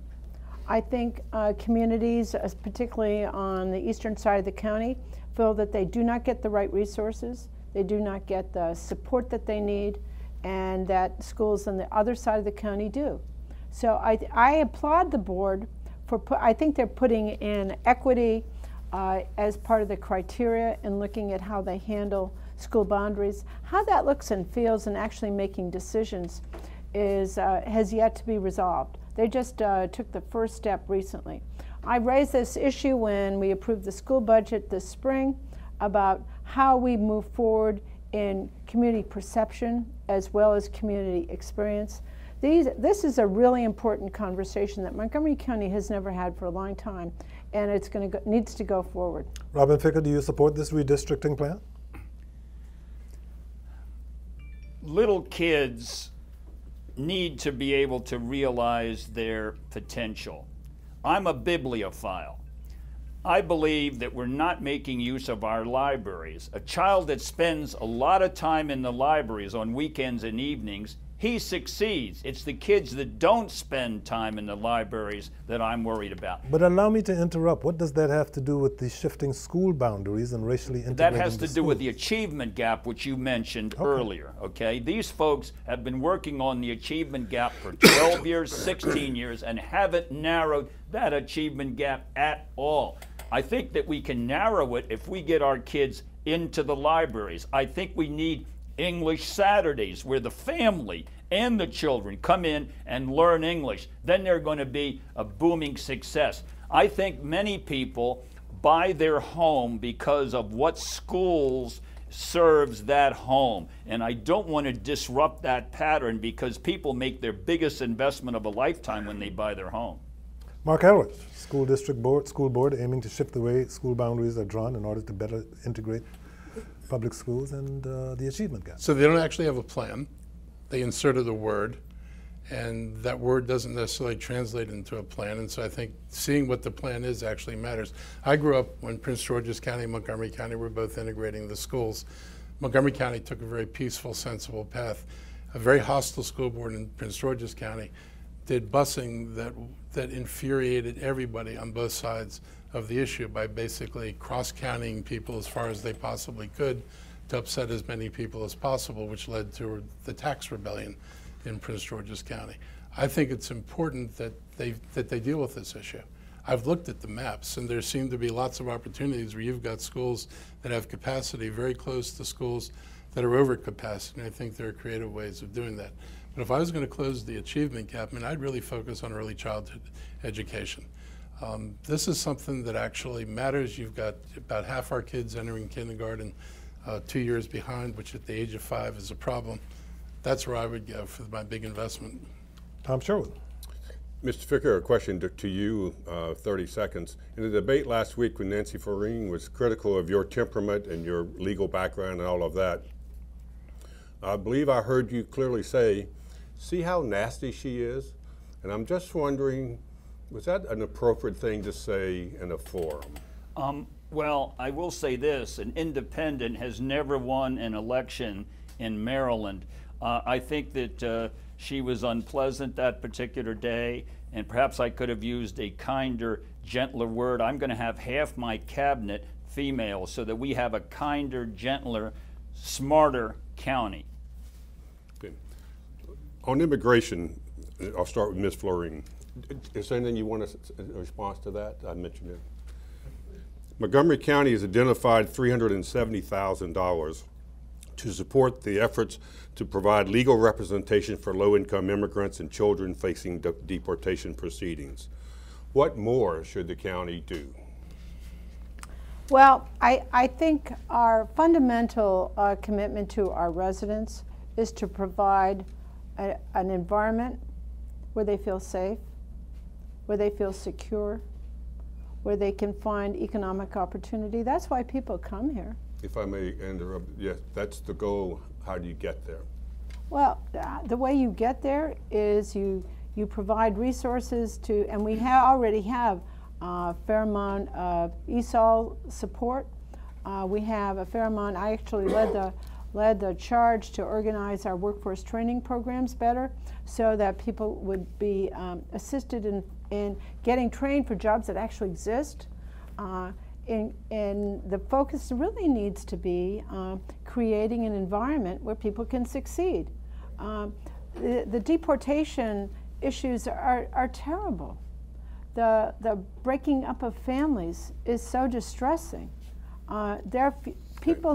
I think communities, particularly on the eastern side of the county, feel that they do not get the right resources, they do not get the support that they need, and that schools on the other side of the county do. So I applaud the board for, I think they're putting in equity as part of the criteria and looking at how they handle school boundaries. How that looks and feels and actually making decisions has yet to be resolved. They just took the first step recently. I raised this issue when we approved the school budget this spring about how we move forward in community perception as well as community experience. This is a really important conversation that Montgomery County has never had for a long time, and it's needs to go forward. Robin Ficker, do you support this redistricting plan? Little kids need to be able to realize their potential. I'm a bibliophile. I believe that we're not making use of our libraries. A child that spends a lot of time in the libraries on weekends and evenings, he succeeds. It's the kids that don't spend time in the libraries that I'm worried about. But allow me to interrupt. What does that have to do with the shifting school boundaries and racially integrating That has to do with the schools? achievement gap, which you mentioned earlier, okay? These folks have been working on the achievement gap for 12 years, 16 years, and haven't narrowed that achievement gap at all. I think that we can narrow it if we get our kids into the libraries. I think we need English Saturdays where the family and the children come in and learn English. Then they're going to be a booming success. I think many people buy their home because of what schools serves that home. And I don't want to disrupt that pattern because people make their biggest investment of a lifetime when they buy their home. Marc Elrich, school board aiming to shift the way school boundaries are drawn in order to better integrate public schools and the achievement gap. So they don't actually have a plan. They inserted a word, and that word doesn't necessarily translate into a plan. And so I think seeing what the plan is actually matters. I grew up when Prince George's County and Montgomery County were both integrating the schools. Montgomery County took a very peaceful, sensible path. A very hostile school board in Prince George's County did busing that infuriated everybody on both sides of the issue by basically cross-counting people as far as they possibly could to upset as many people as possible, which led to the tax rebellion in Prince George's County. I think it's important that they deal with this issue. I've looked at the maps, and there seem to be lots of opportunities where you've got schools that have capacity very close to schools that are over capacity, and I think there are creative ways of doing that. But if I was going to close the achievement gap, I'd really focus on early childhood education. This is something that actually matters. You've got about half our kids entering kindergarten 2 years behind, which at the age of 5 is a problem. That's where I would go for my big investment. Tom Sherwood. Mr. Ficker, a question to you, 30 seconds. In the debate last week when Nancy Floreen was critical of your temperament and your legal background and all of that, I believe I heard you clearly say, see how nasty she is? And I'm just wondering, was that an appropriate thing to say in a forum? Well, I will say this, an independent has never won an election in Maryland. I think that she was unpleasant that particular day, and perhaps I could have used a kinder, gentler word. I'm going to have half my cabinet female so that we have a kinder, gentler, smarter county. Okay. On immigration, I'll start with Ms. Floreen. Is there anything you want a response to that? I mentioned it. Montgomery County has identified $370,000 to support the efforts to provide legal representation for low-income immigrants and children facing deportation proceedings. What more should the county do? Well, I think our fundamental commitment to our residents is to provide an environment where they feel safe, where they feel secure, where they can find economic opportunity. That's why people come here. If I may interrupt, yes, that's the goal. How do you get there? Well, the way you get there is you provide resources to, and we already have a fair amount of ESOL support. We have a fair amount. I actually led the charge to organize our workforce training programs better so that people would be assisted in getting trained for jobs that actually exist. And the focus really needs to be creating an environment where people can succeed. The deportation issues are terrible. The breaking up of families is so distressing. People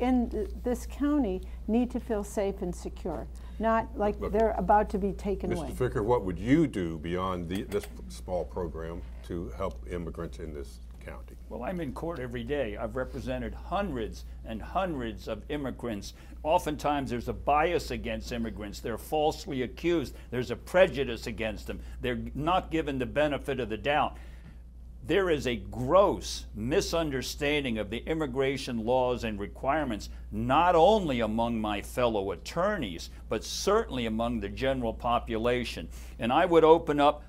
in this county need to feel safe and secure, not like they're about to be taken away. Mr. Ficker, what would you do beyond this small program to help immigrants in this county? Well, I'm in court every day. I've represented hundreds and hundreds of immigrants. Oftentimes there's a bias against immigrants. They're falsely accused. There's a prejudice against them. They're not given the benefit of the doubt. There is a gross misunderstanding of the immigration laws and requirements, not only among my fellow attorneys, but certainly among the general population. And I would open up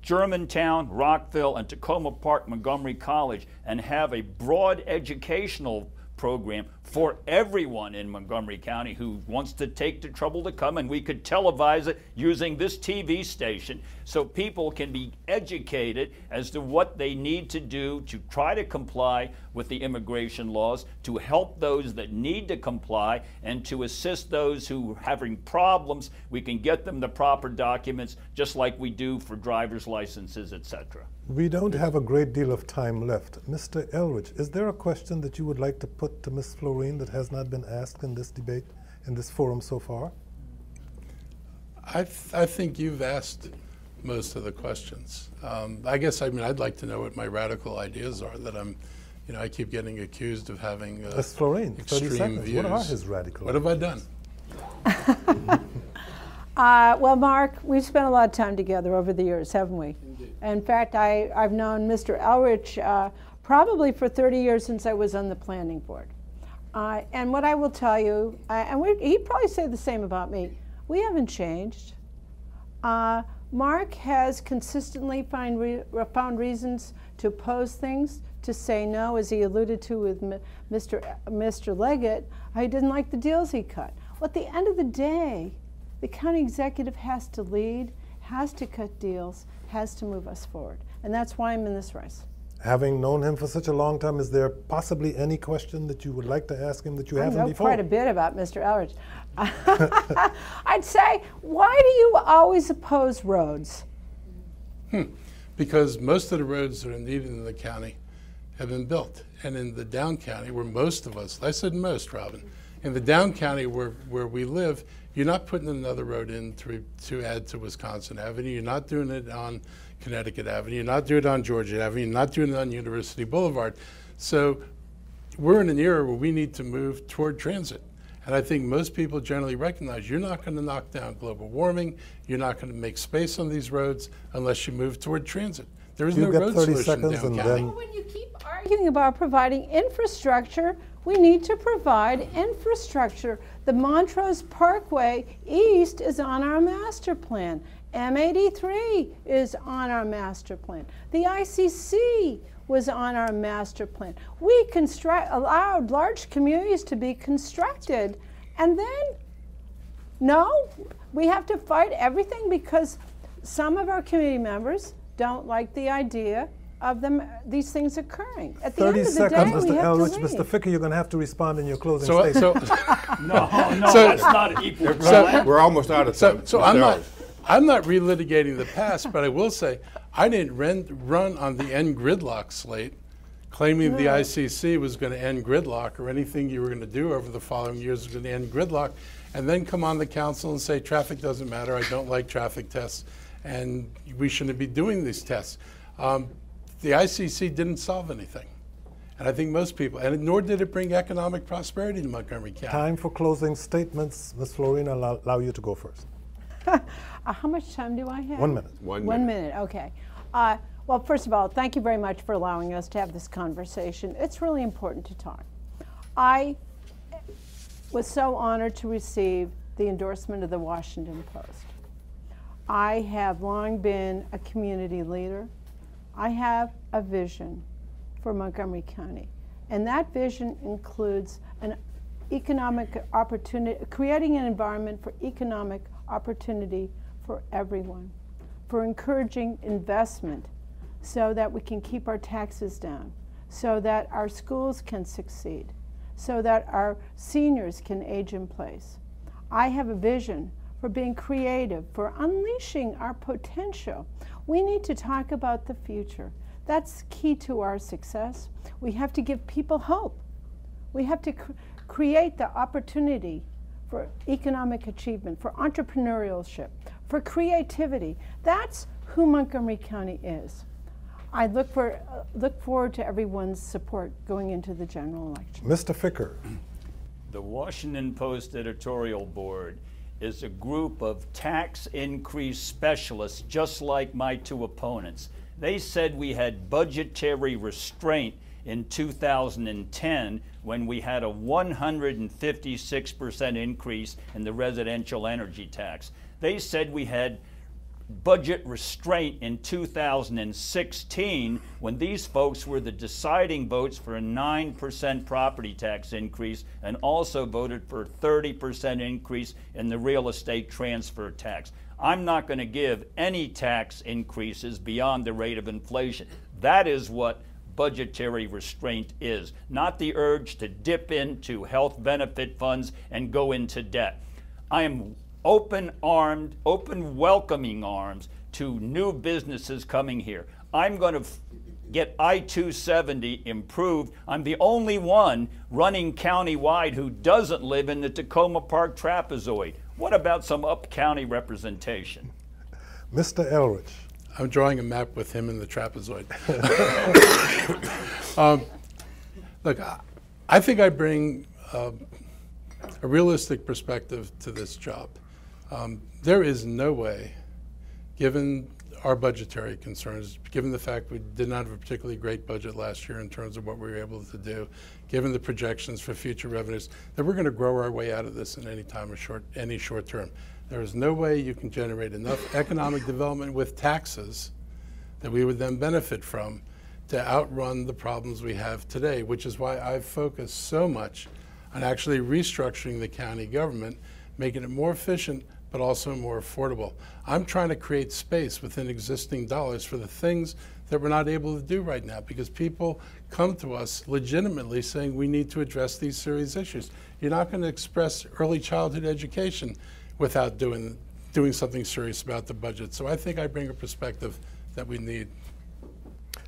Germantown, Rockville, and Tacoma Park, Montgomery College, and have a broad educational program for everyone in Montgomery County who wants to take the trouble to come, and we could televise it using this TV station so people can be educated as to what they need to do to try to comply with the immigration laws, to help those that need to comply, and to assist those who are having problems. We can get them the proper documents just like we do for driver's licenses, etc. We don't have a great deal of time left. Mr. Elrich, is there a question that you would like to put to Ms. Floreen that has not been asked in this debate, in this forum so far? I think you've asked most of the questions. I guess, I'd like to know what my radical ideas are that I keep getting accused of having Ms. Floreen, 30 seconds. Views. What are his radical What have I done? Well, Mark, we've spent a lot of time together over the years, haven't we? Indeed. In fact, I've known Mr. Elrich probably for 30 years since I was on the planning board. And what I will tell you, and he'd probably say the same about me, we haven't changed. Mark has consistently found reasons to oppose things, to say no, as he alluded to with Mr. Leggett. He didn't like the deals he cut. Well, at the end of the day, the county executive has to lead, has to cut deals, has to move us forward. And that's why I'm in this race. Having known him for such a long time, is there possibly any question that you would like to ask him that you haven't before? I know quite a bit about Mr. Elrich. I'd say, why do you always oppose roads? Because most of the roads that are needed in the county have been built. And in the down county, where most of us, I said most, Robin, in the down county where we live, you're not putting another road in to add to Wisconsin Avenue. You're not doing it on Connecticut Avenue. You're not doing it on Georgia Avenue. You're not doing it on University Boulevard. So we're in an era where we need to move toward transit. And I think most people generally recognize you're not going to knock down global warming. You're not going to make space on these roads unless you move toward transit. There is no road solution down county. When you keep arguing about providing infrastructure, we need to provide infrastructure. The Montrose Parkway East is on our master plan. M83 is on our master plan. The ICC was on our master plan. We allowed large communities to be constructed, and then, no, we have to fight everything because some of our community members don't like the idea of these things occurring. At the end of the 30 day, seconds, we Mr. have Elrich. to Mr. leave. Ficker, you're going to have to respond in your closing statement. No, that's not equal. We're almost out of time. So I'm not relitigating the past, but I will say I didn't run on the end gridlock slate claiming the ICC was going to end gridlock, or anything you were going to do over the following years was going to end gridlock, and then come on the council and say traffic doesn't matter, I don't like traffic tests, and we shouldn't be doing these tests. The ICC didn't solve anything. And I think most people, and nor did it bring economic prosperity to Montgomery County. Time for closing statements. Ms. Floreen, I'll allow you to go first. How much time do I have? 1 minute. 1 minute. 1 minute, okay. Well, first of all, thank you very much for allowing us to have this conversation. It's really important to talk. I was so honored to receive the endorsement of the Washington Post. I have long been a community leader. I have a vision for Montgomery County, and that vision includes an economic opportunity, creating an environment for economic opportunity for everyone, for encouraging investment so that we can keep our taxes down, so that our schools can succeed, so that our seniors can age in place. I have a vision for being creative, for unleashing our potential. We need to talk about the future. That's key to our success. We have to give people hope. We have to create the opportunity for economic achievement, for entrepreneurship, for creativity. That's who Montgomery County is. I look forward to everyone's support going into the general election. Mr. Ficker. The Washington Post editorial board is a group of tax increase specialists just like my two opponents. They said we had budgetary restraint in 2010 when we had a 156% increase in the residential energy tax. They said we had budget restraint in 2016 when these folks were the deciding votes for a 9% property tax increase and also voted for a 30% increase in the real estate transfer tax. I'm not going to give any tax increases beyond the rate of inflation. That is what budgetary restraint is, not the urge to dip into health benefit funds and go into debt. I am open welcoming arms to new businesses coming here. I'm going to get I-270 improved. I'm the only one running countywide who doesn't live in the Tacoma Park trapezoid. What about some up-county representation? Mr. Elrich. I'm drawing a map with him in the trapezoid. Look, I think I bring a realistic perspective to this job. There is no way, given our budgetary concerns, given the fact we did not have a particularly great budget last year in terms of what we were able to do, given the projections for future revenues, that we're going to grow our way out of this in any time or any short term. There is no way you can generate enough economic development with taxes that we would then benefit from to outrun the problems we have today, which is why I've focused so much on actually restructuring the county government, making it more efficient, but also more affordable. I'm trying to create space within existing dollars for the things that we're not able to do right now, because people come to us legitimately saying we need to address these serious issues. You're not going to express early childhood education without doing something serious about the budget. So I think I bring a perspective that we need.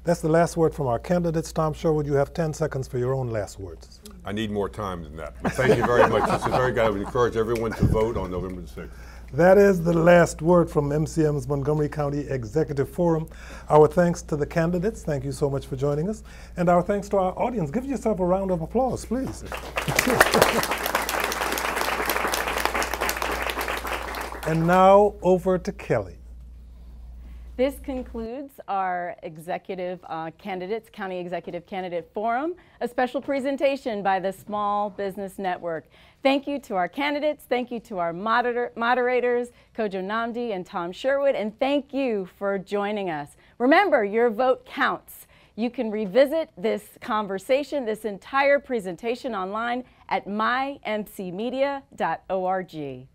That's the last word from our candidates. Tom Sherwood, you have 10 seconds for your own last words. I need more time than that. But thank you very much. This is very good. I would encourage everyone to vote on November the 6th. That is the last word from MCM's Montgomery County Executive Forum. Our thanks to the candidates. Thank you so much for joining us. And our thanks to our audience. Give yourself a round of applause, please. And now over to Kelly. This concludes our County Executive Candidate Forum, a special presentation by the Small Business Network. Thank you to our candidates, thank you to our moderators, Kojo Nnamdi and Tom Sherwood, and thank you for joining us. Remember, your vote counts. You can revisit this conversation, this entire presentation online at mymcmedia.org.